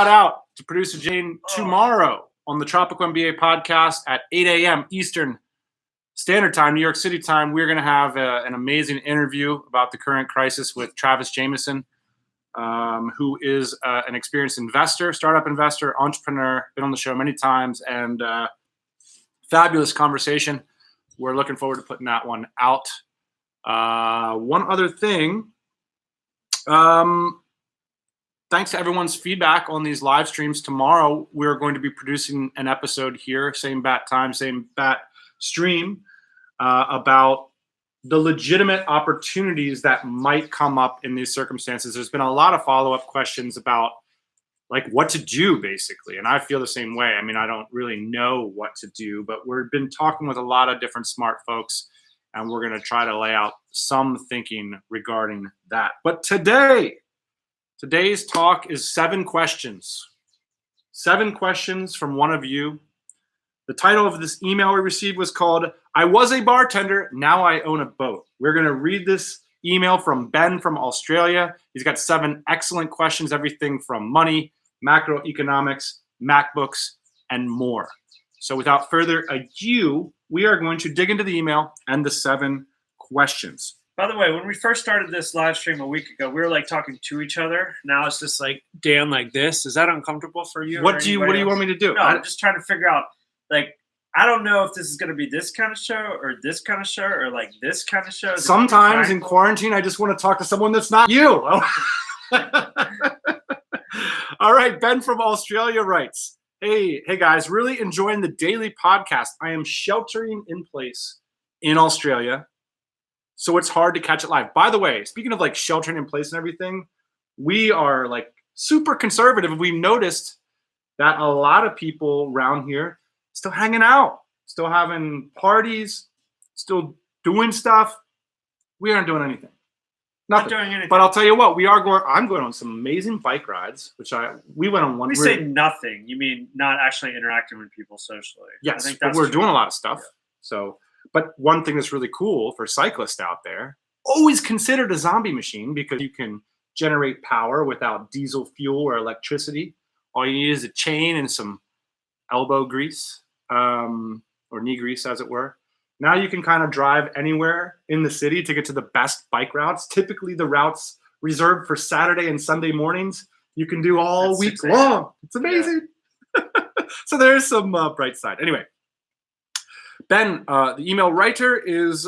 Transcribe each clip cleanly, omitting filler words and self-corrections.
out to producer Jane tomorrow on the Tropical MBA podcast at 8 a.m. Eastern Standard Time, New York City time. We're going to have an amazing interview about the current crisis with Travis Jameson, who is an experienced investor, startup investor, entrepreneur, been on the show many times, and fabulous conversation. We're looking forward to putting that one out. One other thing, thanks to everyone's feedback on these live streams. Tomorrow, we're going to be producing an episode here, same bat time, same bat stream, about the legitimate opportunities that might come up in these circumstances. There's been a lot of follow-up questions about like what to do, basically. And I feel the same way. I mean, I don't really know what to do, but we've been talking with a lot of different smart folks, and we're going to try to lay out some thinking regarding that. But today's talk is 7 questions. 7 questions from one of you. The title of this email we received was called, I was a bartender, now I own a boat. We're going to read this email from Ben from Australia. He's got 7 excellent questions, everything from money, macroeconomics, Macbooks, and more. So without further ado, we are going to dig into the email and the 7 questions. By the way, when we first started this live stream a week ago, we were like talking to each other. Now it's just like Dan like this. Is that uncomfortable for you? What do you want me to do? No, I'm just trying to figure out, like, I don't know if this is going to be this kind of show or this kind of show or like this kind of show. Sometimes in quarantine, I just want to talk to someone that's not you. All right, Ben from Australia writes, Hey guys, really enjoying the daily podcast. I am sheltering in place in Australia, so it's hard to catch it live. By the way, speaking of like sheltering in place and everything, we are like super conservative. We've noticed that a lot of people around here still hanging out, still having parties, still doing stuff. We aren't doing anything. Nothing. Not doing anything. But I'll tell you what, I'm going on some amazing bike rides, we went on one. We say nothing. You mean not actually interacting with people socially? Yes, I think but we're doing a lot of stuff. Yeah. So, but one thing that's really cool for cyclists out there, always considered a zombie machine because you can generate power without diesel fuel or electricity. All you need is a chain and some elbow grease, or knee grease, as it were. Now you can kind of drive anywhere in the city to get to the best bike routes. Typically the routes reserved for Saturday and Sunday mornings, you can do all week long. It's amazing. Yeah. So there's some bright side. Anyway, Ben, the email writer is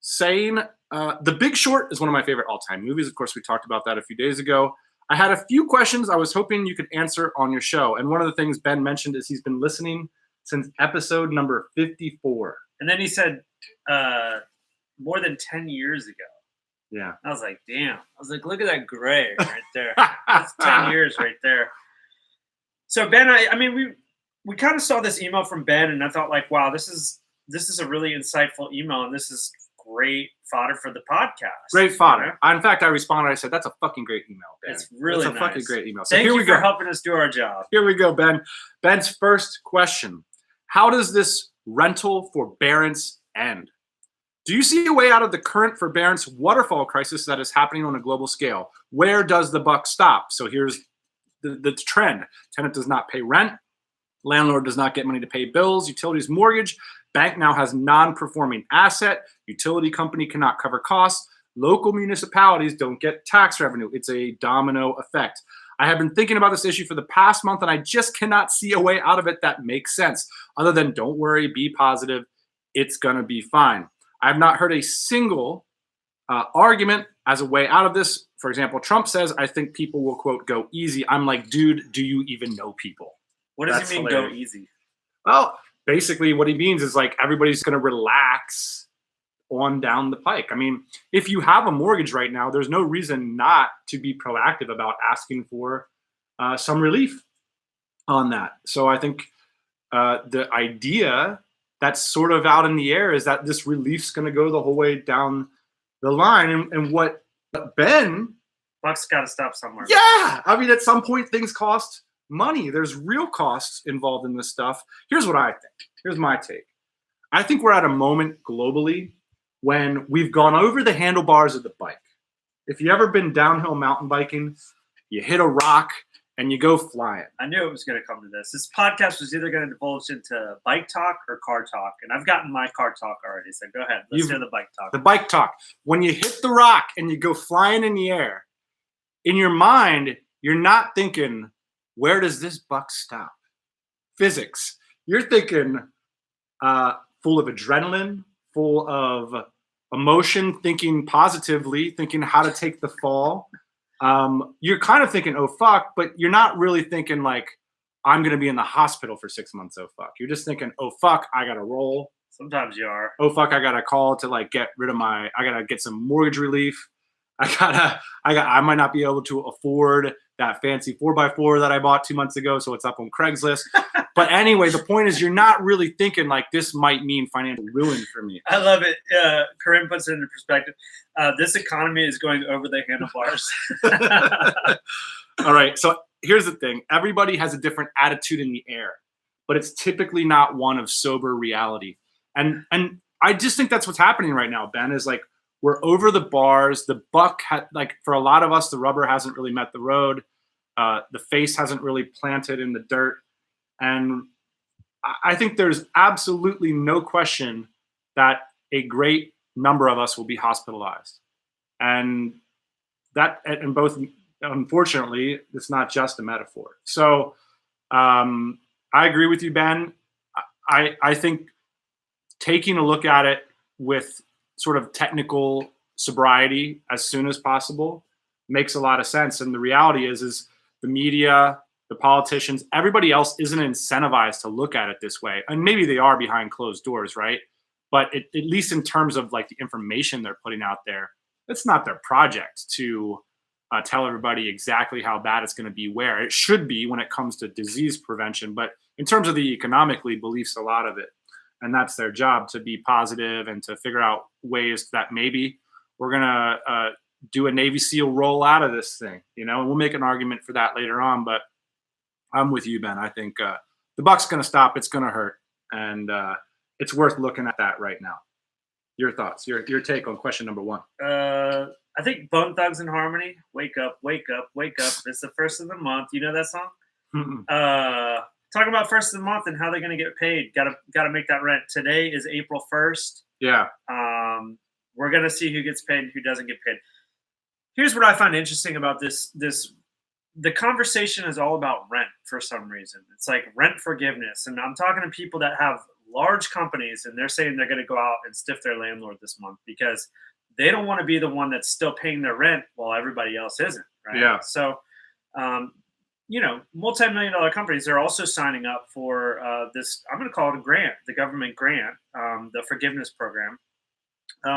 saying, The Big Short is one of my favorite all-time movies. Of course, we talked about that a few days ago. I had a few questions I was hoping you could answer on your show. And one of the things Ben mentioned is he's been listening since episode number 54. And then he said more than 10 years ago. Yeah. I was like, damn. I was like, look at that gray right there. That's 10 years right there. So Ben, I mean, we kind of saw this email from Ben, and I thought like, wow, this is a really insightful email, and this is great fodder for the podcast. Great fodder. You know? In fact, I responded. I said, that's a fucking great email, Ben. It's really nice. Fucking great email. So Thank you for helping us do our job. Here we go, Ben. Ben's first question. How does this rental forbearance end? Do you see a way out of the current forbearance waterfall crisis that is happening on a global scale? Where does the buck stop? So here's the trend. Tenant does not pay rent. Landlord does not get money to pay bills. Utilities mortgage. Bank now has non-performing asset. Utility company cannot cover costs. Local municipalities don't get tax revenue. It's a domino effect. I have been thinking about this issue for the past month, and I just cannot see a way out of it that makes sense, other than don't worry, be positive, it's going to be fine. I have not heard a single argument as a way out of this. For example, Trump says, I think people will, quote, go easy. I'm like, dude, do you even know people? What does he mean, hilarious. Go easy? Well, basically what he means is like everybody's going to relax on down the pike. I mean, if you have a mortgage right now, there's no reason not to be proactive about asking for some relief on that. So I think the idea that's sort of out in the air is that this relief's going to go the whole way down the line. And what Ben... Buck's got to stop somewhere. Yeah. I mean, at some point, things cost money. There's real costs involved in this stuff. Here's what I think. Here's my take. I think we're at a moment globally when we've gone over the handlebars of the bike. If you've ever been downhill mountain biking, you hit a rock and you go flying. I knew it was going to come to this. This podcast was either going to divulge into bike talk or car talk, and I've gotten my car talk already. So go ahead, let's hear the bike talk. The bike talk. When you hit the rock and you go flying in the air, in your mind, you're not thinking, where does this buck stop? Physics. You're thinking full of adrenaline, full of emotion, thinking positively, thinking how to take the fall. You're kind of thinking, oh, fuck, but you're not really thinking like, I'm going to be in the hospital for 6 months. Oh, fuck. You're just thinking, oh, fuck, I got to roll. Sometimes you are. Oh, fuck, I got to call to like get rid of I got to get some mortgage relief. I might not be able to afford that fancy 4x4 that I bought 2 months ago. So it's up on Craigslist. But anyway, the point is you're not really thinking like this might mean financial ruin for me. I love it. Corinne puts it into perspective. This economy is going over the handlebars. All right. So here's the thing. Everybody has a different attitude in the air, but it's typically not one of sober reality. And I just think that's what's happening right now, Ben, is like, we're over the bars. The buck like for a lot of us, the rubber hasn't really met the road. The face hasn't really planted in the dirt. And I think there's absolutely no question that a great number of us will be hospitalized. And both, unfortunately, it's not just a metaphor. So I agree with you, Ben. I think taking a look at it with sort of technical sobriety as soon as possible makes a lot of sense. And the reality is the media, the politicians, everybody else isn't incentivized to look at it this way. And maybe they are behind closed doors, right? But at least in terms of like the information they're putting out there, it's not their project to tell everybody exactly how bad it's going to be where. It should be when it comes to disease prevention. But in terms of the economically beliefs a lot of it. And that's their job, to be positive and to figure out ways that maybe we're going to do a Navy SEAL roll out of this thing, and we'll make an argument for that later on. But I'm with you, Ben. I think the buck's going to stop. It's going to hurt. And it's worth looking at that right now. Your thoughts, your take on question number one. I think Bone Thugs and Harmony, wake up, wake up, wake up. It's the first of the month. You know that song? Talking about first of the month and how they're going to get paid. Got to make that rent. Today is April 1st. Yeah. We're going to see who gets paid and who doesn't get paid. Here's what I find interesting about this. The conversation is all about rent for some reason. It's like rent forgiveness. And I'm talking to people that have large companies and they're saying they're going to go out and stiff their landlord this month because they don't want to be the one that's still paying their rent while everybody else isn't. Right. Yeah. So, multi-million-dollar companies are also signing up for this. I'm going to call it a grant, the government grant, the forgiveness program,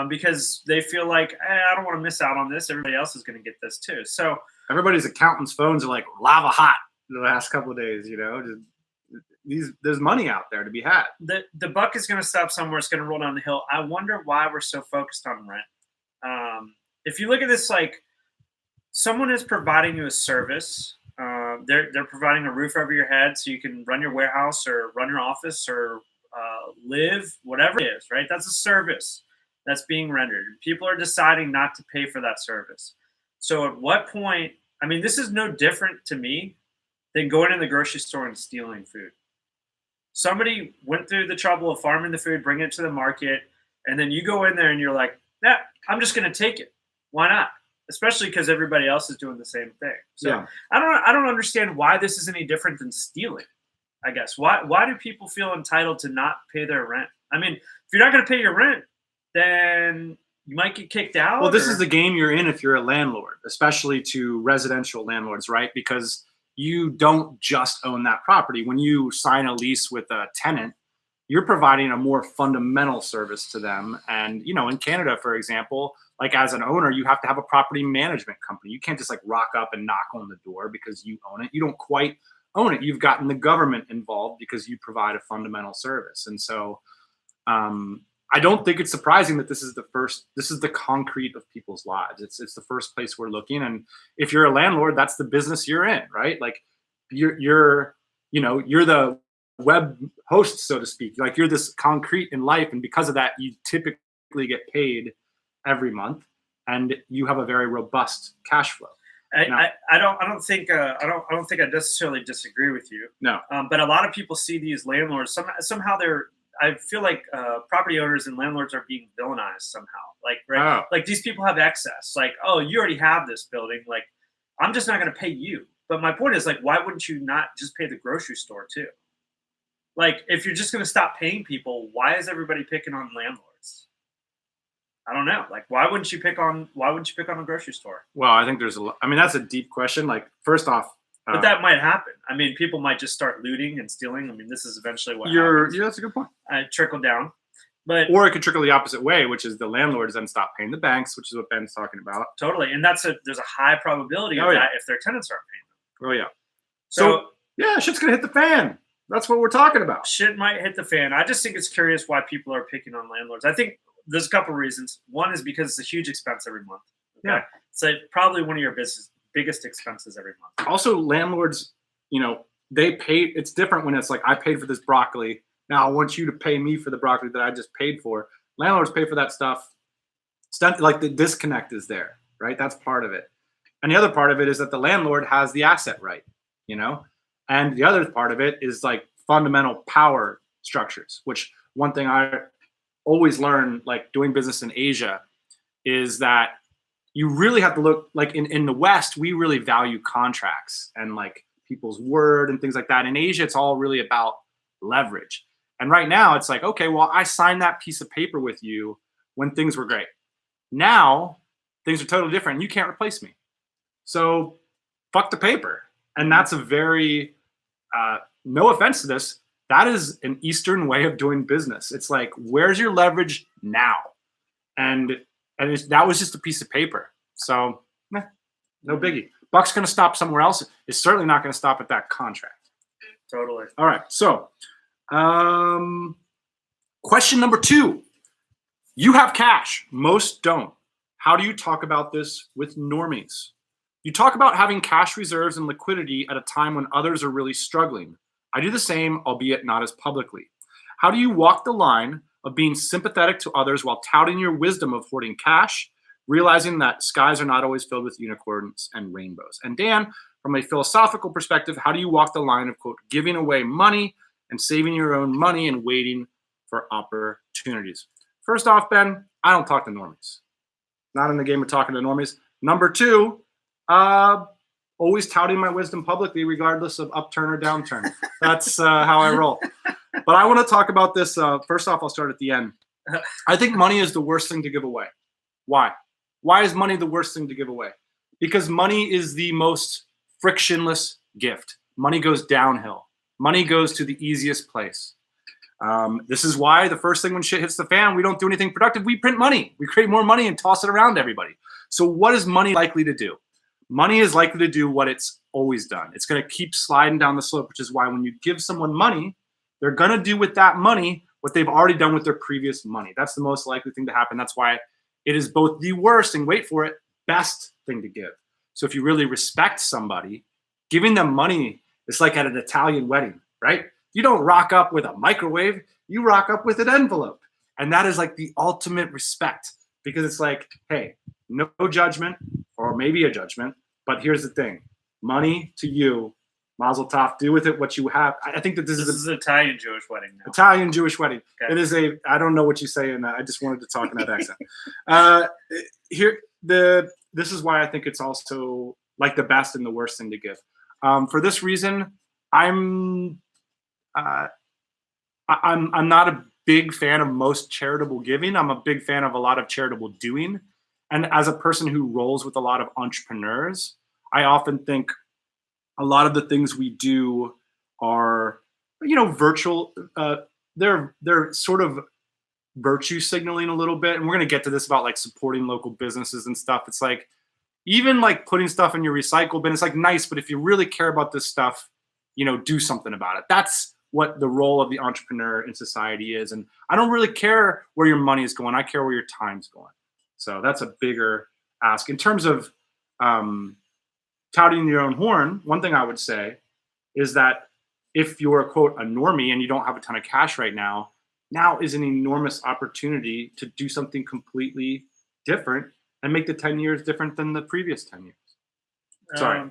because they feel like, I don't want to miss out on this. Everybody else is going to get this too. So everybody's accountant's phones are like lava hot the last couple of days. There's money out there to be had. The buck is going to stop somewhere. It's going to roll down the hill. I wonder why we're so focused on rent. If you look at this, like someone is providing you a service. They're providing a roof over your head so you can run your warehouse or run your office or live, whatever it is, right? That's a service that's being rendered. People are deciding not to pay for that service. So at what point, this is no different to me than going in the grocery store and stealing food. Somebody went through the trouble of farming the food, bringing it to the market, and then you go in there and you're like, I'm just going to take it. Why not? Especially because everybody else is doing the same thing. So yeah. I don't understand why this is any different than stealing, I guess. Why do people feel entitled to not pay their rent? If you're not going to pay your rent, then you might get kicked out. Well, this is the game you're in if you're a landlord, especially to residential landlords, right? Because you don't just own that property. When you sign a lease with a tenant, you're providing a more fundamental service to them. And, in Canada, for example, like as an owner, you have to have a property management company. You can't just like rock up and knock on the door because you own it. You don't quite own it. You've gotten the government involved because you provide a fundamental service. And so I don't think it's surprising that this is the concrete of people's lives. It's the first place we're looking. And if you're a landlord, that's the business you're in, right? Like you're the web host, so to speak. Like you're this concrete in life. And because of that, you typically get paid every month and you have a very robust cash flow. I don't think I necessarily disagree with you. No. But a lot of people see these landlords somehow they're. I feel like property owners and landlords are being villainized somehow. Like Oh. like these people have excess. Like, oh, you already have this building. Like, I'm just not going to pay you. But my point is, like, why wouldn't you not just pay the grocery store too? Like, if you're just going to stop paying people, why is everybody picking on landlords? I don't know. Like, why wouldn't you pick on a grocery store? Well, I think I mean, that's a deep question. Like, first off, But that might happen. I mean, people might just start looting and stealing. I mean, this is eventually what happens. Yeah, that's a good point. Trickle down. But Or it could trickle the opposite way, which is the landlords then stop paying the banks, which is what Ben's talking about. totally. And there's a high probability of that if their tenants aren't paying them. Oh yeah. So Yeah, shit's gonna hit the fan. That's what we're talking about. shit might hit the fan. I just think it's curious why people are picking on landlords. I think there's a couple reasons. One is because it's a huge expense every month. Okay? Yeah. It's like probably one of your biggest expenses every month. Also, landlords, they pay. It's different when it's like, I paid for this broccoli. Now I want you to pay me for the broccoli that I just paid for. Landlords pay for that stuff. Like the disconnect is there, right? That's part of it. And the other part of it is that the landlord has the asset right, And the other part of it is like fundamental power structures, which one thing I always learn, like doing business in Asia, is that you really have to look, like in the West, we really value contracts and like people's word and things like that. In Asia, it's all really about leverage. And right now it's like, okay, well, I signed that piece of paper with you when things were great. Now things are totally different and you can't replace me. So fuck the paper. And that's a very, no offense to this, that is an Eastern way of doing business. It's like, where's your leverage now? And that was just a piece of paper. So no biggie. Buck's going to stop somewhere else. It's certainly not going to stop at that contract. Totally. All right. So question number 2. You have cash. Most don't. How do you talk about this with normies? You talk about having cash reserves and liquidity at a time when others are really struggling. I do the same, albeit not as publicly. How do you walk the line of being sympathetic to others while touting your wisdom of hoarding cash, realizing that skies are not always filled with unicorns and rainbows? And Dan, from a philosophical perspective, how do you walk the line of, quote, giving away money and saving your own money and waiting for opportunities? First off, Ben, I don't talk to normies. Not in the game of talking to normies. Number 2, always touting my wisdom publicly, regardless of upturn or downturn. That's how I roll. But I want to talk about this. First off, I'll start at the end. I think money is the worst thing to give away. Why? Why is money the worst thing to give away? Because money is the most frictionless gift. Money goes downhill. Money goes to the easiest place. This is why the first thing when shit hits the fan, we don't do anything productive. We print money. We create more money and toss it around to everybody. So what is money likely to do? Money is likely to do what it's always done. It's going to keep sliding down the slope, which is why when you give someone money, they're going to do with that money what they've already done with their previous money. That's the most likely thing to happen. That's why it is both the worst and, wait for it, best thing to give. So if you really respect somebody, giving them money is like at an Italian wedding, right? You don't rock up with a microwave, you rock up with an envelope. And that is like the ultimate respect, because it's like, hey, no judgment, or maybe a judgment, but here's the thing. Money to you, mazel tov, do with it what you have. I think that this is an Italian Jewish wedding now. Italian Jewish wedding. Okay. It is I don't know what you say in that. I just wanted to talk in that accent. This is why I think it's also like the best and the worst thing to give. For this reason, I'm not a big fan of most charitable giving. I'm a big fan of a lot of charitable doing. And as a person who rolls with a lot of entrepreneurs, I often think a lot of the things we do are, virtual. They're sort of virtue signaling a little bit. And we're going to get to this about like supporting local businesses and stuff. It's like, even like putting stuff in your recycle bin, it's like nice, but if you really care about this stuff, do something about it. That's what the role of the entrepreneur in society is. And I don't really care where your money is going. I care where your time's going. So that's a bigger ask. In terms of touting your own horn, one thing I would say is that if you're, quote, a normie and you don't have a ton of cash right now is an enormous opportunity to do something completely different and make the 10 years different than the previous 10 years. Sorry.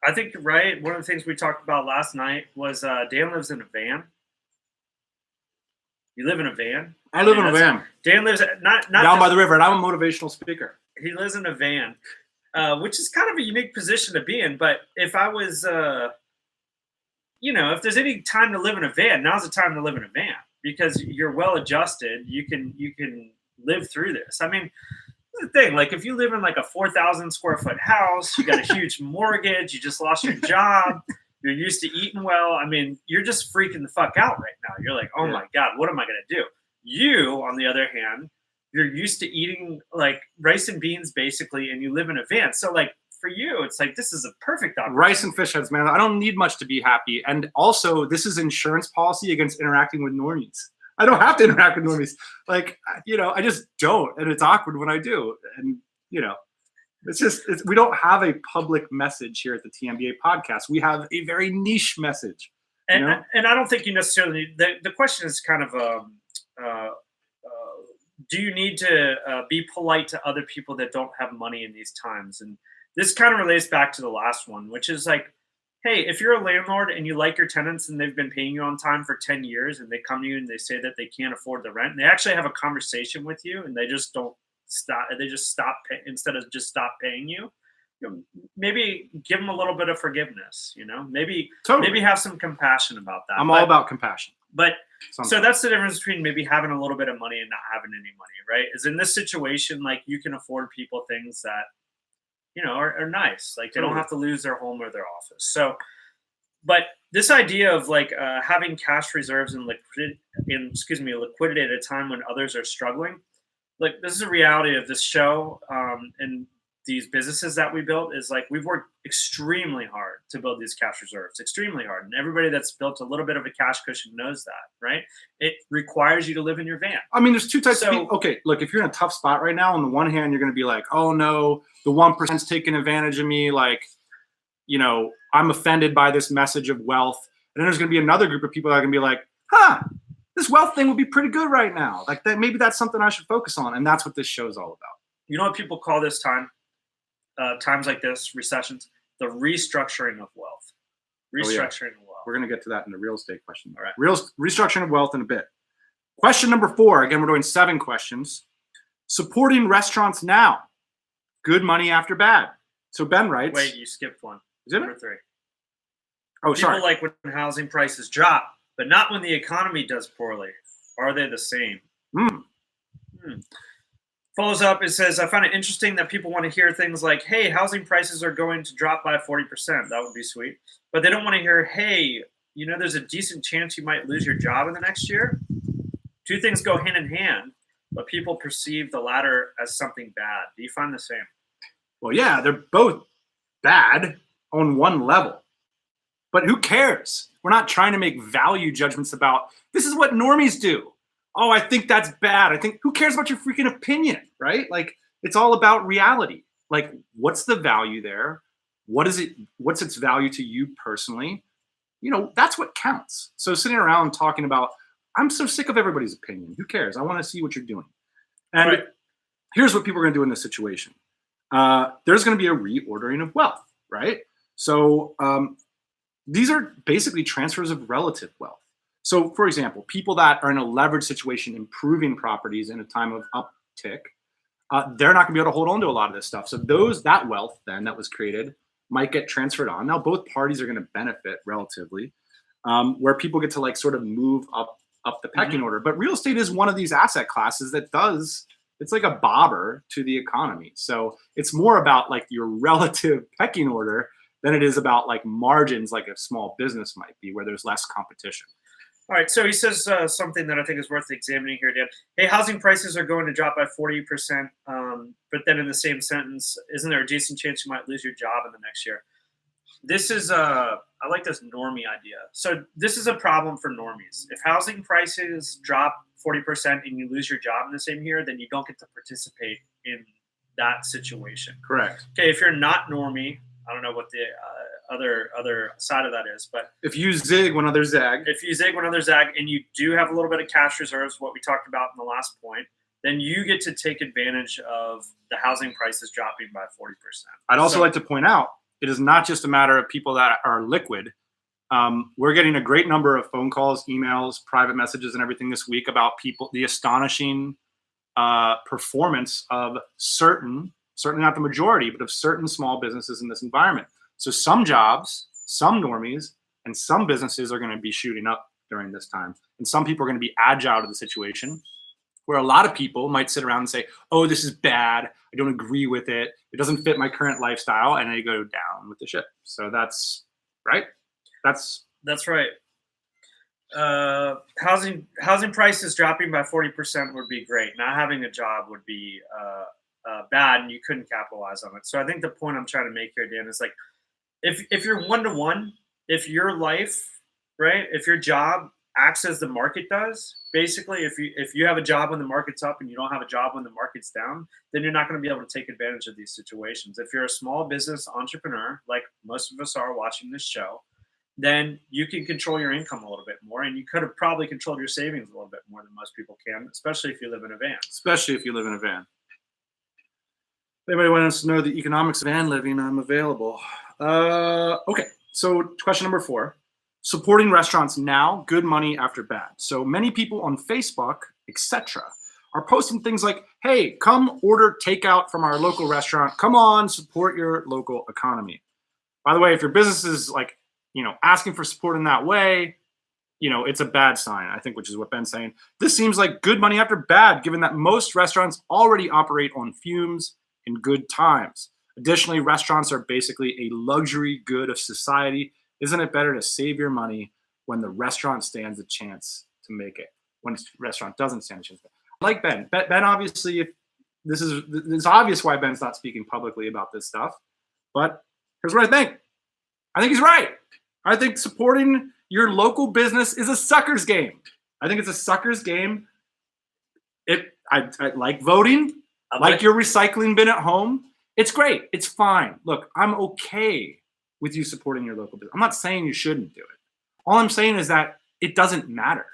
I think you're right. One of the things we talked about last night was Dan lives in a van. You live in a van? I live in a van. Dan lives not down by the river, and I'm a motivational speaker. He lives in a van, which is kind of a unique position to be in. But if I was, if there's any time to live in a van, now's the time to live in a van because you're well adjusted. You can live through this. I mean, the thing, like if you live in like a 4,000 square foot house, you got a huge mortgage, you just lost your job, you're used to eating well. I mean, you're just freaking the fuck out right now. You're like, oh my God, what am I going to do? You, on the other hand, you're used to eating like rice and beans basically, and you live in a van. So like for you, it's like, this is a perfect opportunity. Rice and fish heads, man. I don't need much to be happy. And also this is insurance policy against interacting with normies. I don't have to interact with normies. Like, I just don't. And it's awkward when I do. And, we don't have a public message here at the TMBA podcast. We have a very niche message. And I don't think you necessarily, the question is kind of, do you need to be polite to other people that don't have money in these times? And this kind of relates back to the last one, which is like, hey, if you're a landlord and you like your tenants and they've been paying you on time for 10 years and they come to you and they say that they can't afford the rent and they actually have a conversation with you and they just don't stop, they just stop instead of just stop paying you, maybe give them a little bit of forgiveness, maybe have some compassion about that. I'm all about compassion. But so that's the difference between maybe having a little bit of money and not having any money, right? Is in this situation, like you can afford people things that, are nice. Like they don't have to lose their home or their office. So, but this idea of like having cash reserves and liquidity at a time when others are struggling, like this is a reality of this show and these businesses that we built is like we've worked extremely hard to build these cash reserves, extremely hard. And everybody that's built a little bit of a cash cushion knows that, right? It requires you to live in your van. I mean, there's two types of people. Okay, look, if you're in a tough spot right now, on the one hand, you're going to be like, oh no, the 1%'s taking advantage of me. Like, I'm offended by this message of wealth. And then there's going to be another group of people that are going to be like, this wealth thing would be pretty good right now. Like that, maybe that's something I should focus on. And that's what this show is all about. You know what people call this time? Times like this, recessions, the restructuring of wealth. Restructuring of wealth. We're going to get to that in the real estate question. All right. Restructuring of wealth in a bit. Question number 4. Again, we're doing 7 questions. Supporting restaurants now. Good money after bad. So Ben writes. Wait, you skipped one. Is it number 3? Oh, People sorry. like when housing prices drop, but not when the economy does poorly. Are they the same? Follows up, it says, I find it interesting that people want to hear things like, hey, housing prices are going to drop by 40%. That would be sweet. But they don't want to hear, hey, there's a decent chance you might lose your job in the next year. 2 things go hand in hand, but people perceive the latter as something bad. Do you find the same? Well, yeah, they're both bad on one level. But who cares? We're not trying to make value judgments about, this is what normies do. Oh, I think that's bad. Who cares about your freaking opinion, right? Like, it's all about reality. Like, what's the value there? What's its value to you personally? That's what counts. So sitting around talking about, I'm so sick of everybody's opinion. Who cares? I want to see what you're doing. And here's what people are going to do in this situation. There's going to be a reordering of wealth, right? So these are basically transfers of relative wealth. So, for example, people that are in a leveraged situation improving properties in a time of uptick, they're not going to be able to hold on to a lot of this stuff. So that wealth then that was created might get transferred on. Now, both parties are going to benefit relatively, where people get to like sort of move up the pecking order. But real estate is one of these asset classes that it's like a bobber to the economy. So it's more about like your relative pecking order than it is about like margins like a small business might be where there's less competition. All right, so he says something that I think is worth examining here, Dan. Hey, housing prices are going to drop by 40%, but then in the same sentence, isn't there a decent chance you might lose your job in the next year? This is I like this normie idea. So this is a problem for normies. If housing prices drop 40% and you lose your job in the same year, then you don't get to participate in that situation. Correct. Okay, if you're not normie, I don't know what the other side of that is, but if you zig when others zag, and you do have a little bit of cash reserves, what we talked about in the last point, then you get to take advantage of the housing prices dropping by 40%. I'd also like to point out it is not just a matter of people that are liquid. We're getting a great number of phone calls, emails, private messages, and everything this week about the astonishing performance of certainly not the majority, but of certain small businesses in this environment. So some jobs, some normies, and some businesses are going to be shooting up during this time. And some people are going to be agile to the situation, where a lot of people might sit around and say, oh, this is bad. I don't agree with it. It doesn't fit my current lifestyle. And they go down with the ship. So that's right. That's right. Housing prices dropping by 40% would be great. Not having a job would be bad, and you couldn't capitalize on it. So I think the point I'm trying to make here, Dan, is like, if you're one-to-one, if your life, right, if your job acts as the market does, basically, if you have a job when the market's up and you don't have a job when the market's down, then you're not going to be able to take advantage of these situations. If you're a small business entrepreneur, like most of us are watching this show, then you can control your income a little bit more, and you could have probably controlled your savings a little bit more than most people can, especially if you live in a van. If anybody wants to know the economics of van living, I'm available. Okay, so question number 4. Supporting restaurants now, good money after bad. So many people on Facebook, etc., are posting things like, hey, come order takeout from our local restaurant. Come on, support your local economy. By the way, if your business is like, asking for support in that way, it's a bad sign, I think, which is what Ben's saying. This seems like good money after bad, given that most restaurants already operate on fumes in good times. Additionally, restaurants are basically a luxury good of society. Isn't it better to save your money when the restaurant stands a chance to make it? When the restaurant doesn't stand a chance to make it? Like Ben. Ben, obviously, it's obvious why Ben's not speaking publicly about this stuff. But here's what I think. I think he's right. I think supporting your local business is a sucker's game. I think it's a sucker's game. I like voting. I like your recycling bin at home. It's great. It's fine. Look, I'm okay with you supporting your local business. I'm not saying you shouldn't do it. All I'm saying is that it doesn't matter.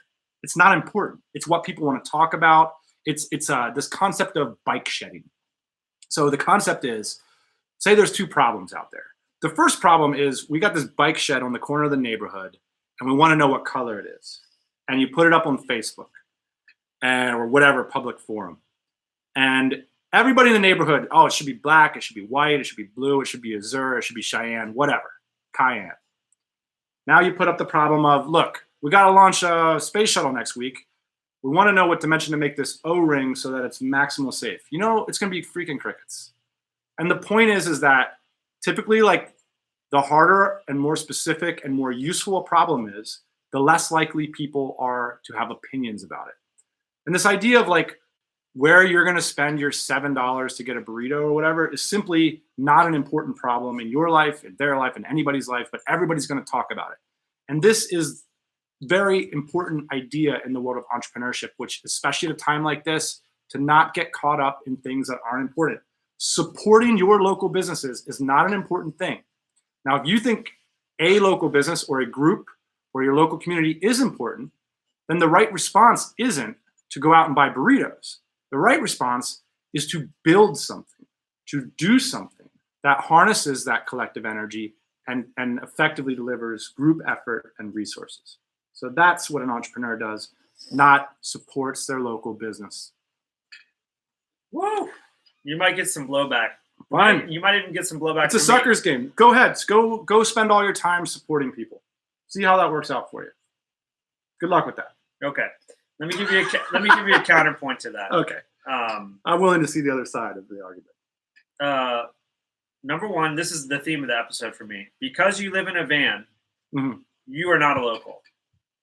It's not important. It's what people want to talk about. It's this concept of bike shedding. So the concept is, say there's 2 problems out there. The first problem is we got this bike shed on the corner of the neighborhood, and we want to know what color it is. And you put it up on Facebook or whatever public forum. And everybody in the neighborhood, oh, it should be black, it should be white, it should be blue, it should be azure, it should be Cheyenne, whatever, cayenne. Now you put up the problem of, look, we got to launch a space shuttle next week. We want to know what dimension to make this O-ring so that it's maximal safe. It's going to be freaking crickets. And the point is that typically, like, the harder and more specific and more useful a problem is, the less likely people are to have opinions about it. And this idea of like where you're going to spend your $7 to get a burrito or whatever is simply not an important problem in your life, in their life, in anybody's life, but everybody's going to talk about it. And this is very important idea in the world of entrepreneurship, which, especially at a time like this, to not get caught up in things that aren't important. Supporting your local businesses is not an important thing. Now, if you think a local business or a group or your local community is important, then the right response isn't to go out and buy burritos. The right response is to build something, to do something that harnesses that collective energy and effectively delivers group effort and resources. So that's what an entrepreneur does, not supports their local business. Whoa! You might get some blowback. Fine. You might even get some blowback. It's a sucker's game. Go ahead. Go spend all your time supporting people. See how that works out for you. Good luck with that. Okay. Let me give you a counterpoint to that. Okay. I'm willing to see the other side of the argument. Number one, this is the theme of the episode for me. Because you live in a van, mm-hmm. you are not a local.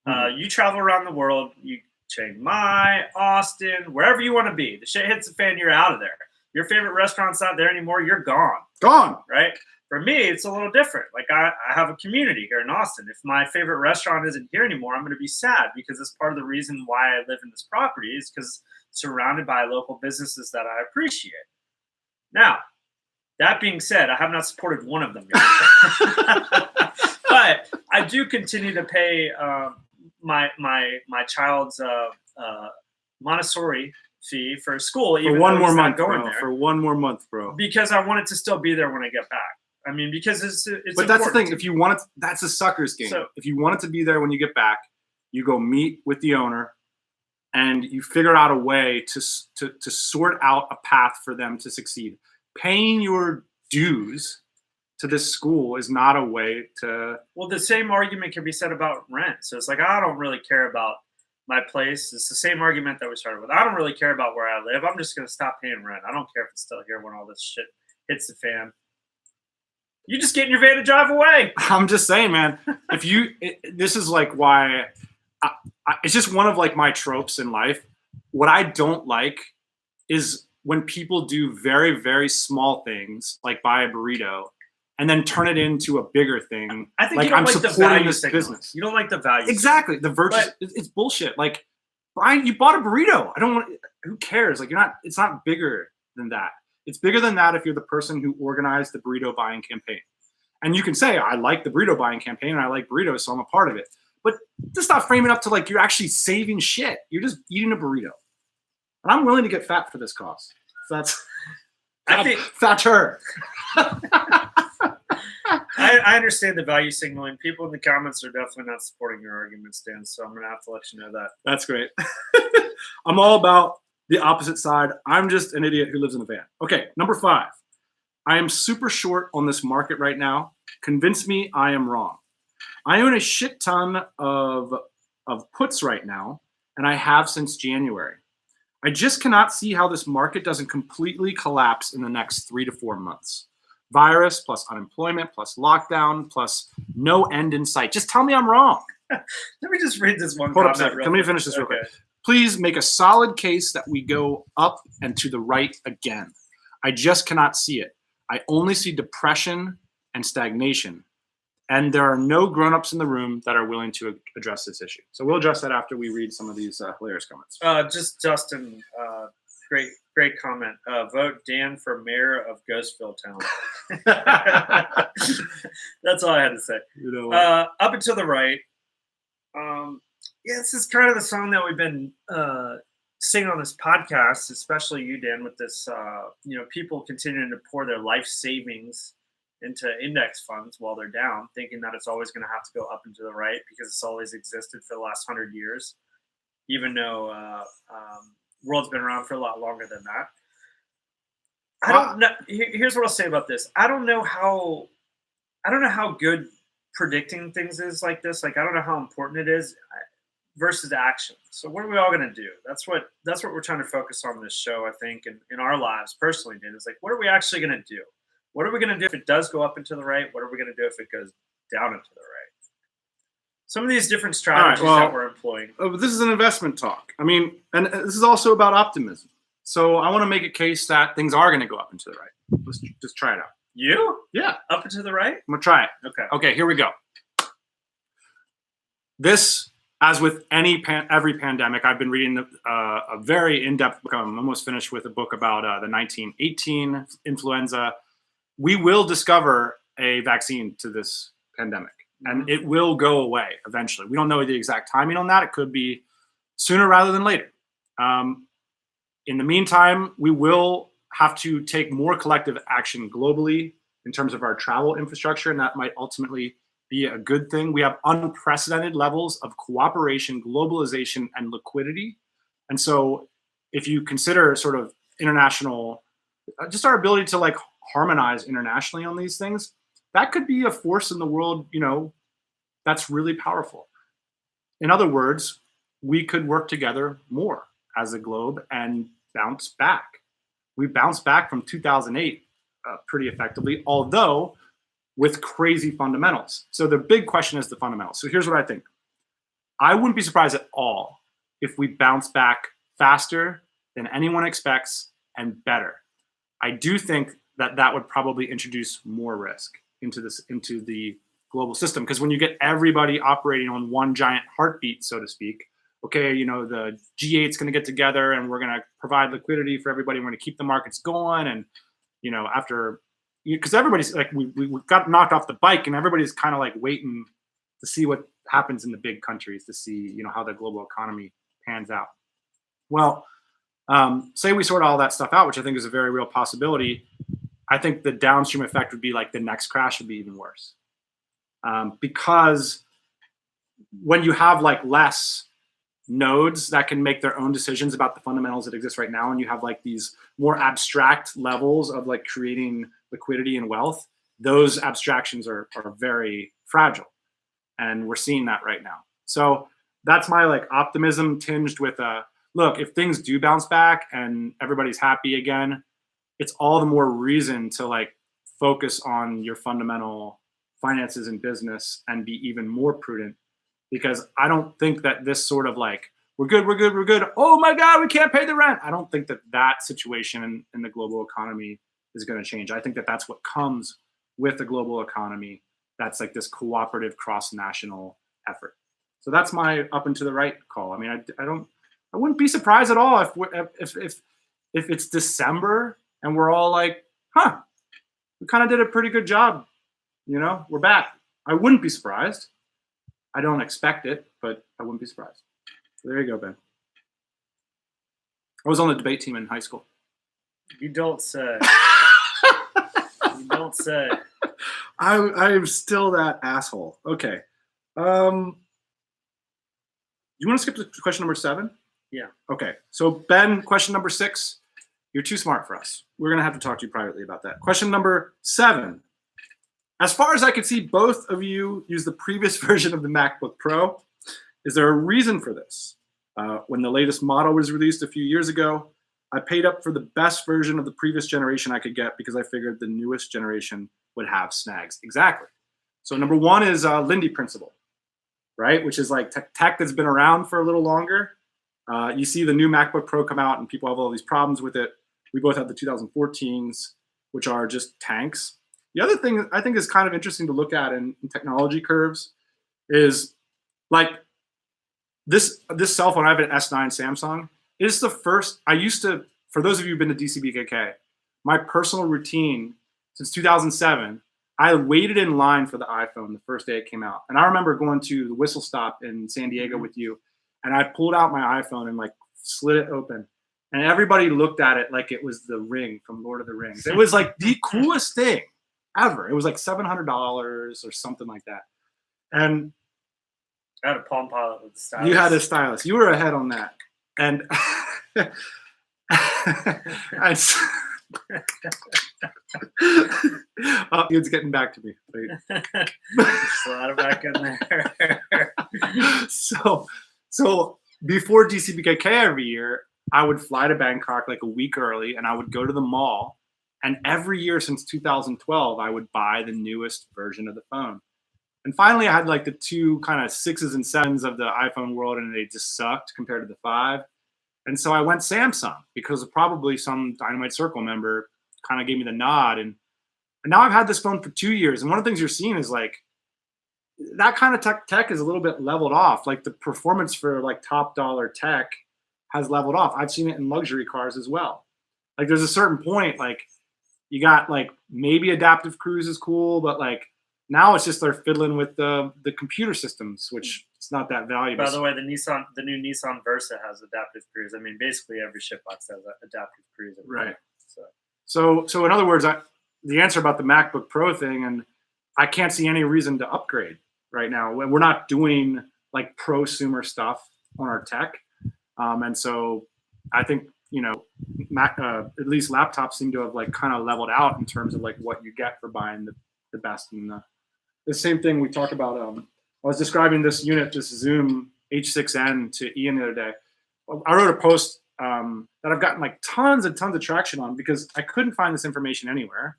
Mm-hmm. You travel around the world. You Chiang Mai, Austin, wherever you want to be. The shit hits the fan, you're out of there. Your favorite restaurant's not there anymore, you're gone. Gone. Right? For me, it's a little different. Like I have a community here in Austin. If my favorite restaurant isn't here anymore, I'm going to be sad, because that's part of the reason why I live in this property, is because surrounded by local businesses that I appreciate. Now, that being said, I have not supported one of them yet. But I do continue to pay my child's Montessori fee for school, even for one though more he's month, not going bro. there. For one more month, bro. Because I want it to still be there when I get back. I mean, because it's But that's the thing. important. If you want it, that's a sucker's game. So- If you want it to be there when you get back, you go meet with the owner, and you figure out a way to sort out a path for them to succeed. Paying your dues to this school is not a way to. Well, the same argument can be said about rent. So it's like, I don't really care about my place. It's the same argument that we started with. I don't really care about where I live. I'm just going to stop paying rent. I don't care if it's still here when all this shit hits the fan. You just get in your van and drive away. I'm just saying, man. If you, this is like why. It's just one of like my tropes in life. What I don't like is when people do very, very small things, like buy a burrito, and then turn it into a bigger thing. I think like you don't I'm like the supporting value this signal. business. You don't like the value. Exactly. The virtue. It's bullshit. Like, Brian, you bought a burrito. I don't want. Who cares? Like, you're not. It's not bigger than that. It's bigger than that if you're the person who organized the burrito buying campaign. And you can say, I like the burrito buying campaign and I like burritos, so I'm a part of it. But just not frame it up to like you're actually saving shit. You're just eating a burrito. And I'm willing to get fat for this cause. So that's fatter. I understand the value signaling. People in the comments are definitely not supporting your arguments, Dan. So I'm gonna have to let you know that. That's great. I'm all about the opposite side. I'm just an idiot who lives in a van. Okay, number 5. I am super short on this market right now. Convince me I am wrong. I own a shit ton of puts right now, and I have since January. I just cannot see how this market doesn't completely collapse in the next 3 to 4 months. Virus plus unemployment plus lockdown plus no end in sight. Just tell me I'm wrong. Let me just read this one Hold up a comment. second. Let me finish this real Okay. quick. Please make a solid case that we go up and to the right again. I just cannot see it. I only see depression and stagnation. And there are no grown-ups in the room that are willing to address this issue. So we'll address that after we read some of these hilarious comments. Just Justin, great comment. Vote Dan for mayor of Ghostville Town. That's all I had to say. You know what? Up and to the right. Yeah, this is kind of the song that we've been singing on this podcast, especially you, Dan, with this. People continuing to pour their life savings into index funds while they're down, thinking that it's always going to have to go up and to the right because it's always existed for the last 100 years, even though world's been around for a lot longer than that. I don't know. Here's what I'll say about this. I don't know how good predicting things is like this. Like, I don't know how important it is versus action. So what are we all going to do? That's what we're trying to focus on this show, I think, and in our lives personally, Dan, is like, what are we actually going to do? What are we going to do if it does go up and to the right? What are we going to do if it goes down and to the right? Some of these different strategies that we're employing. This is an investment talk. I mean, and this is also about optimism. So I want to make a case that things are going to go up and to the right. Let's just try it out. You? Yeah. Up and to the right? I'm going to try it. Okay, here we go. This, as with every pandemic, I've been reading a very in-depth book. I'm almost finished with a book about the 1918 influenza. We will discover a vaccine to this pandemic, and it will go away eventually. We don't know the exact timing on that. It could be sooner rather than later. In the meantime, we will have to take more collective action globally in terms of our travel infrastructure, and that might ultimately be a good thing. We have unprecedented levels of cooperation, globalization, and liquidity. And so if you consider sort of international, just our ability to like harmonize internationally on these things, that could be a force in the world, that's really powerful. In other words, we could work together more as a globe and bounce back. We bounced back from 2008 pretty effectively, although with crazy fundamentals. So the big question is the fundamentals. So here's what I think. I wouldn't be surprised at all if we bounce back faster than anyone expects and better. I do think that would probably introduce more risk into the global system, because when you get everybody operating on one giant heartbeat, so to speak, okay, the G8 is going to get together and we're going to provide liquidity for everybody. We're going to keep the markets going. And, because everybody's like, we got knocked off the bike and everybody's kind of like waiting to see what happens in the big countries, to see, how the global economy pans out. Well, say we sort all that stuff out, which I think is a very real possibility. I think the downstream effect would be like the next crash would be even worse. Because when you have like less nodes that can make their own decisions about the fundamentals that exist right now, and you have like these more abstract levels of like creating liquidity and wealth, those abstractions are very fragile. And we're seeing that right now. So that's my like optimism tinged with look, if things do bounce back and everybody's happy again, it's all the more reason to like focus on your fundamental finances and business and be even more prudent, because I don't think that this sort of like, we're good. Oh my God, we can't pay the rent. I don't think that situation in the global economy is going to change. I think that that's what comes with the global economy. That's like this cooperative cross-national effort. So that's my up and to the right call. I mean, I wouldn't be surprised at all if it's December and we're all like, we kind of did a pretty good job. We're back. I wouldn't be surprised. I don't expect it, but I wouldn't be surprised. So there you go, Ben. I was on the debate team in high school. You don't say. You don't say. I am still that asshole. Okay. You want to skip to question number 7? Yeah. Okay. So Ben, question number 6. You're too smart for us. We're gonna have to talk to you privately about that. Question number 7. As far as I can see, both of you use the previous version of the MacBook Pro. Is there a reason for this? When the latest model was released a few years ago, I paid up for the best version of the previous generation I could get because I figured the newest generation would have snags. Exactly. So number 1 is Lindy principle, right? Which is like tech that's been around for a little longer. You see the new MacBook Pro come out and people have all these problems with it. We both have the 2014s, which are just tanks. The other thing I think is kind of interesting to look at in technology curves is like this cell phone. I have an S9 Samsung. It's the first, for those of you who've been to DCBKK, my personal routine since 2007, I waited in line for the iPhone the first day it came out. And I remember going to the Whistle Stop in San Diego with you, and I pulled out my iPhone and like slid it open. And everybody looked at it like it was the ring from Lord of the Rings. It was like the coolest thing ever. It was like $700 or something like that. And I had a Palm Pilot with the stylus. You had a stylus. You were ahead on that. And it's getting back to me. Slide it back in there. So before DCBKK every year, I would fly to Bangkok like a week early, and I would go to the mall. And every year since 2012, I would buy the newest version of the phone. And finally, I had like the 2 kind of 6s and 7s of the iPhone world, and they just sucked compared to the 5. And so I went Samsung because of probably some Dynamite Circle member kind of gave me the nod. And now I've had this phone for 2 years. And one of the things you're seeing is like that kind of tech is a little bit leveled off. Like the performance for like top dollar tech has leveled off. I've seen it in luxury cars as well. Like there's a certain point, like you got like maybe adaptive cruise is cool, but like now it's just they're fiddling with the computer systems, which it's not that valuable. By the way, the new Nissan Versa has adaptive cruise. I mean, basically every shitbox has adaptive cruise. Right. So in other words, the answer about the MacBook Pro thing, and I can't see any reason to upgrade right now. We're not doing like prosumer stuff on our tech. And so I think, at least laptops seem to have like kind of leveled out in terms of like what you get for buying the best. And the same thing we talked about. I was describing this unit, this Zoom H6N to Ian the other day. I wrote a post that I've gotten like tons and tons of traction on because I couldn't find this information anywhere.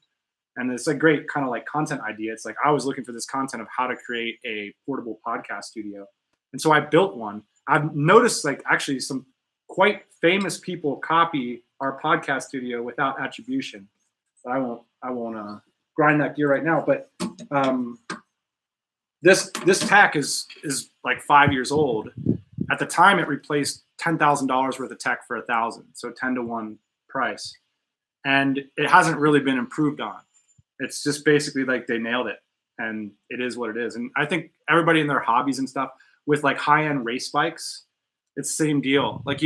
And it's a great kind of like content idea. It's like I was looking for this content of how to create a portable podcast studio. And so I built one. I've noticed like actually some quite famous people copy our podcast studio without attribution. But I won't grind that gear right now. But this tech is like 5 years old. At the time, it replaced $10,000 worth of tech for $1,000, so 10-to-1 price, and it hasn't really been improved on. It's just basically like they nailed it, and it is what it is. And I think everybody in their hobbies and stuff with like high-end race bikes, it's the same deal. Like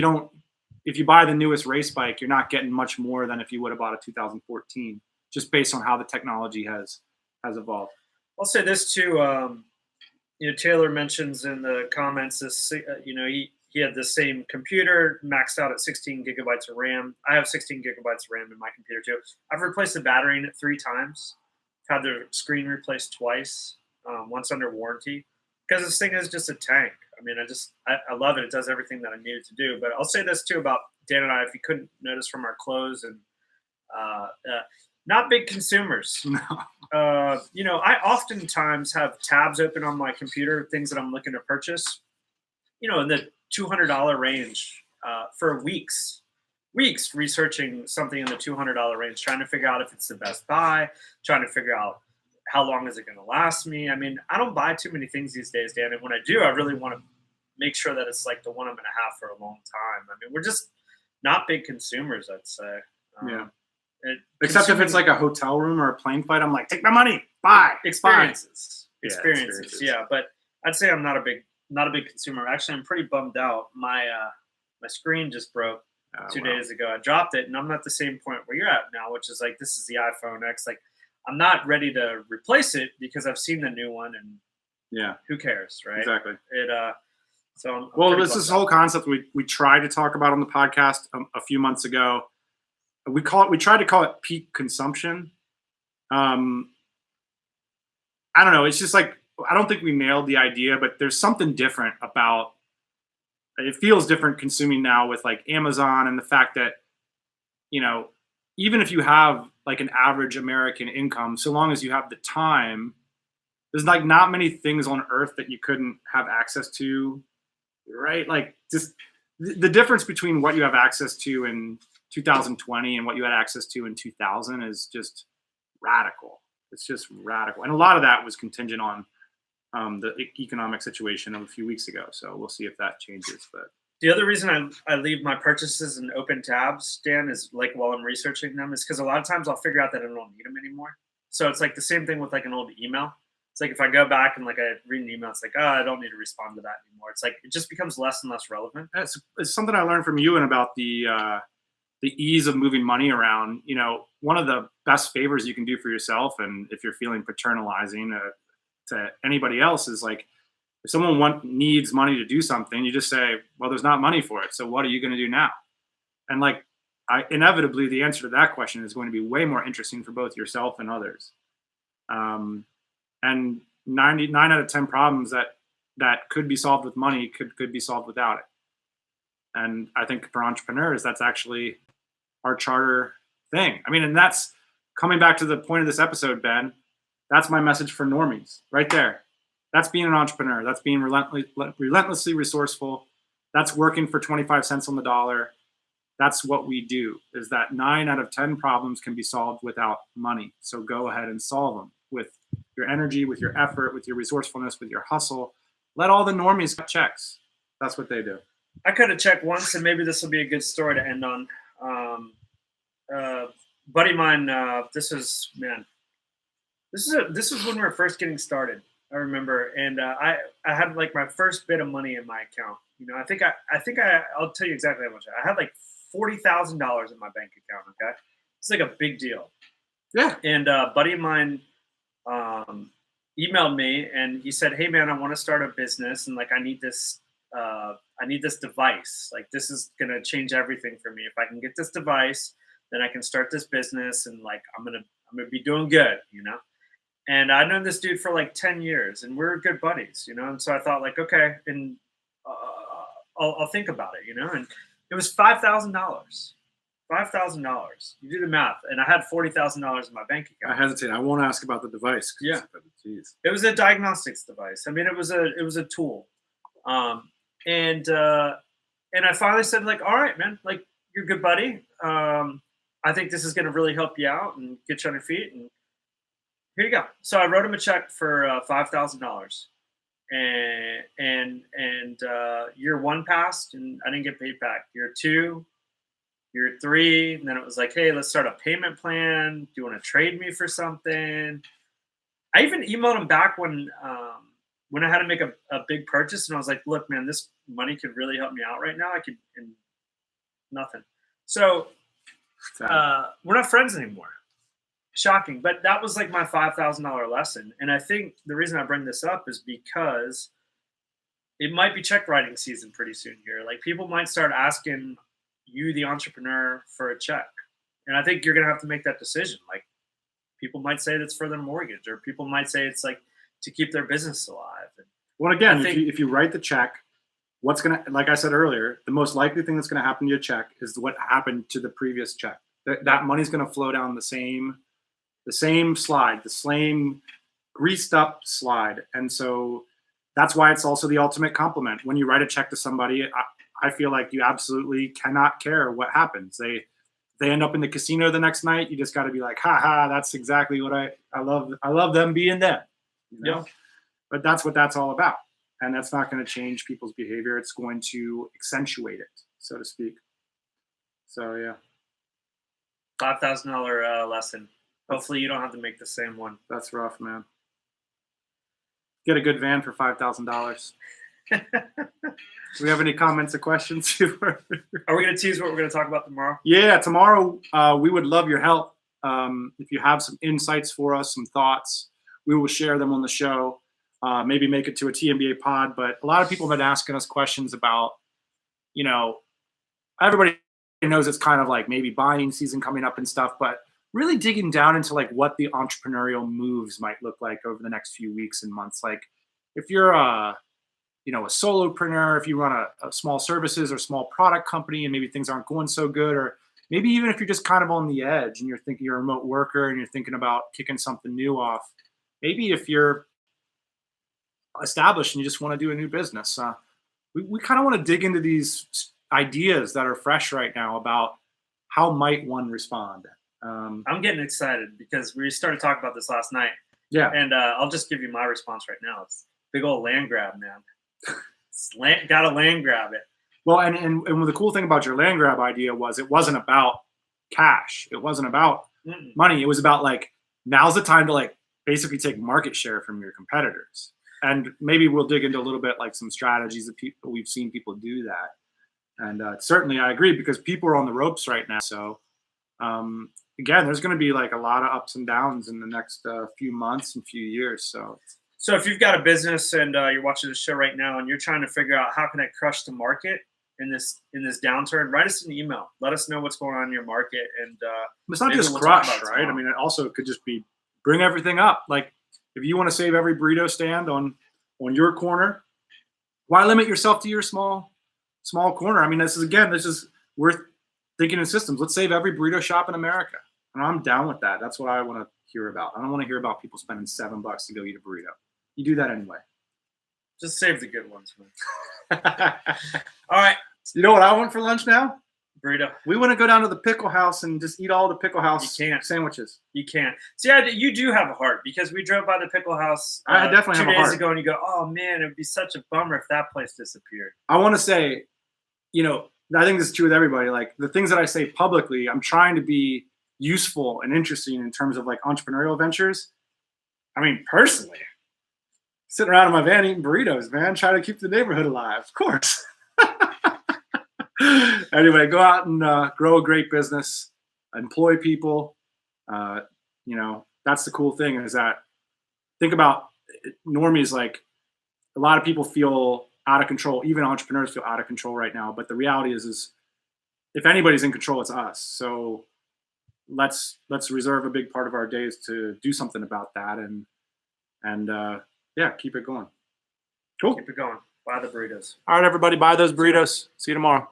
if you buy the newest race bike, you're not getting much more than if you would have bought a 2014, just based on how the technology has evolved. I'll say this too. Taylor mentions in the comments this. He had the same computer maxed out at 16 gigabytes of RAM. I have 16 gigabytes of RAM in my computer too. I've replaced the battery in it 3 times. Had the screen replaced twice. Once under warranty, because this thing is just a tank. I mean, I love it. It does everything that I need it to do. But I'll say this too about Dan and I, if you couldn't notice from our clothes, and not big consumers. No. I oftentimes have tabs open on my computer, things that I'm looking to purchase, in the $200 range for weeks researching something in the $200 range, trying to figure out if it's the best buy, trying to figure out how long is it going to last me? I mean, I don't buy too many things these days, Dan. And when I do, I really want to make sure that it's like the one I'm going to have for a long time. I mean, we're just not big consumers, I'd say. Yeah. Except if it's like a hotel room or a plane flight, I'm like, take my money, buy. Experiences. Buy. Experiences. Yeah. But I'd say I'm not a big consumer. Actually, I'm pretty bummed out. My screen just broke 2 days ago. I dropped it, and I'm at the same point where you're at now, which is like, this is the iPhone X. Like, I'm not ready to replace it because I've seen the new one, and who cares, right? Exactly. So this is whole concept we tried to talk about on the podcast a few months ago. We tried to call it peak consumption. I don't know. It's just like, I don't think we nailed the idea, but there's something different about. It feels different consuming now with like Amazon, and the fact that, even if you have like an average American income, so long as you have the time, there's like not many things on earth that you couldn't have access to, right? Like, just the difference between what you have access to in 2020 and what you had access to in 2000 is just radical. It's just radical. And a lot of that was contingent on the economic situation of a few weeks ago. So we'll see if that changes. But the other reason I leave my purchases in open tabs, Dan, is like while I'm researching them, is because a lot of times I'll figure out that I don't need them anymore. So it's like the same thing with like an old email. It's like if I go back and like I read an email, it's like, I don't need to respond to that anymore. It's like it just becomes less and less relevant. It's something I learned from you and about the ease of moving money around. One of the best favors you can do for yourself, and if you're feeling paternalizing to anybody else, is like, if someone needs money to do something, you just say, well, there's not money for it. So what are you going to do now? And like, inevitably, the answer to that question is going to be way more interesting for both yourself and others. And 9 out of 10 problems that could be solved with money could be solved without it. And I think for entrepreneurs, that's actually our charter thing. I mean, and that's coming back to the point of this episode, Ben. That's my message for normies right there. That's being an entrepreneur. That's being relentlessly resourceful. That's working for 25 cents on the dollar. That's what we do, is that 9 out of 10 problems can be solved without money. So go ahead and solve them with your energy, with your effort, with your resourcefulness, with your hustle. Let all the normies cut checks. That's what they do. I could have checked once, and maybe this will be a good story to end on. Buddy of mine, this was when we were first getting started. I remember, and I had like my first bit of money in my account. I'll tell you exactly how much I had. Like $40,000 in my bank account. Okay, it's like a big deal. Yeah. And a buddy of mine emailed me, and he said, "Hey man, I want to start a business, and like I need this device. Like this is gonna change everything for me. If I can get this device, then I can start this business, and like I'm gonna be doing good, And I've known this dude for like 10 years, and we're good buddies, And so I thought, like, okay, and I'll think about it, And it was $5,000. $5,000. You do the math, and I had $40,000 in my bank account. I hesitate. I won't ask about the device. Yeah, geez. It was a diagnostics device. I mean, it was a tool, and I finally said, like, all right, man, like you're a good buddy. I think this is going to really help you out and get you on your feet, and here you go. So I wrote him a check for $5,000, and year 1 passed, and I didn't get paid back. Year 2, year 3, and then it was like, hey, let's start a payment plan. Do you want to trade me for something? I even emailed him back when I had to make a big purchase, and I was like, look, man, this money could really help me out right now. And nothing. So we're not friends anymore. Shocking. But that was like my $5,000 lesson. And I think the reason I bring this up is because it might be check writing season pretty soon here. Like people might start asking you, the entrepreneur, for a check. And I think you're going to have to make that decision. Like people might say that's for their mortgage, or people might say it's like to keep their business alive. And well, again, if you write the check, what's going to, like I said earlier, the most likely thing that's going to happen to your check is what happened to the previous check. That money's going to flow down the same slide, the same greased up slide. And so that's why it's also the ultimate compliment. When you write a check to somebody, I feel like you absolutely cannot care what happens. They end up in the casino the next night. You just got to be like, ha ha, that's exactly what I love. I love them being them. You know? Yep. But that's what that's all about. And that's not going to change people's behavior. It's going to accentuate it, so to speak. So, yeah. $5,000 lesson. Hopefully you don't have to make the same one. That's rough, man. Get a good van for $5,000. Do we have any comments or questions? Are we going to tease what we're going to talk about tomorrow? Yeah, tomorrow we would love your help. If you have some insights for us, some thoughts, we will share them on the show. Maybe make it to a TMBA pod. But a lot of people have been asking us questions about, everybody knows it's kind of like maybe buying season coming up and stuff, but really digging down into like what the entrepreneurial moves might look like over the next few weeks and months. Like if you're a solopreneur, if you run a small services or small product company and maybe things aren't going so good, or maybe even if you're just kind of on the edge and you're thinking you're a remote worker and you're thinking about kicking something new off, maybe if you're established and you just want to do a new business, we kind of want to dig into these ideas that are fresh right now about how might one respond. I'm getting excited because we started talking about this last night. Yeah. And I'll just give you my response right now. It's big old land grab, man. Gotta land grab it. Well, and the cool thing about your land grab idea was it wasn't about cash. It wasn't about money. It was about like, now's the time to like basically take market share from your competitors. And maybe we'll dig into a little bit like some strategies that we've seen people do that. And certainly I agree because people are on the ropes right now. So again, there's going to be like a lot of ups and downs in the next few months and few years. So if you've got a business and you're watching the show right now and you're trying to figure out how can I crush the market in this downturn, write us an email. Let us know what's going on in your market. And it's not just crush, right? I mean, it also could just be bring everything up. Like if you want to save every burrito stand on your corner, why limit yourself to your small corner? I mean, this is worth thinking in systems. Let's save every burrito shop in America. And I'm down with that. That's what I want to hear about. I don't want to hear about people spending $7 to go eat a burrito. You do that anyway. Just save the good ones, man. All right. You know what I want for lunch now? Burrito. We want to go down to the pickle house and just eat all the pickle house sandwiches. You can't. See, you do have a heart because we drove by the pickle house I definitely 2 have a days heart. ago and you go, oh man, it would be such a bummer if that place disappeared. I want to say, I think this is true with everybody. Like the things that I say publicly, I'm trying to be useful and interesting in terms of like entrepreneurial ventures. I mean, personally, sitting around in my van eating burritos, man, trying to keep the neighborhood alive, of course. Anyway, go out and grow a great business, employ people. That's the cool thing is that think about normies. Like a lot of people feel out of control. Even entrepreneurs feel out of control right now. But the reality is if anybody's in control, it's us. So let's reserve a big part of our days to do something about that and keep it going. Cool. Keep it going. Buy the burritos. All right, everybody, buy those burritos. See you tomorrow.